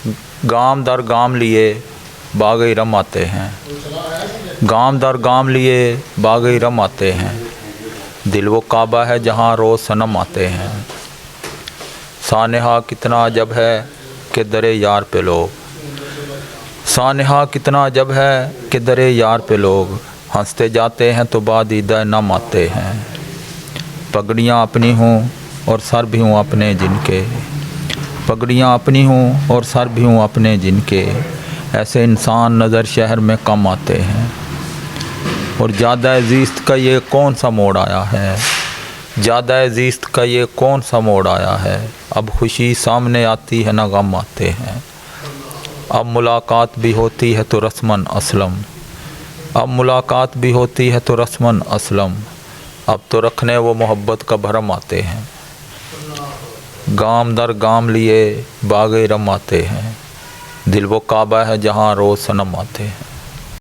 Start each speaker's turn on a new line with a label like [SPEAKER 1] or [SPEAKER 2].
[SPEAKER 1] गाम दर गाम लिए बाग़ रम आते हैं, गाम दर गाम लिए बाग़ रम आते हैं, दिल वो काबा है जहाँ रोज़ सनम आते हैं। सानेहा कितना अजब है कि दरे यार पे लोग, सानेहा कितना अजब है कि दरे यार पे लोग हंसते जाते हैं तो बाद ईदा नम आते हैं। पगड़ियाँ अपनी हूँ और सर भी हूँ अपने जिनके, पगड़ियाँ अपनी हूँ और सर भी हूँ अपने जिनके, ऐसे इंसान नज़र शहर में कम आते हैं। और ज़्यादा ज़ीस्त का ये कौन सा मोड़ आया है, ज़्यादा ज़ीस्त का ये कौन सा मोड़ आया है, अब खुशी सामने आती है ना गम आते हैं। अब मुलाकात भी होती है तो रस्मन असलम, अब मुलाकात भी होती है तो रस्मन असलम, अब तो रखने वो मोहब्बत का भरम आते हैं। गाम दर गाम लिए बाग़ रम आते हैं, दिल वो काबा है जहाँ रोज़ सनम आते हैं।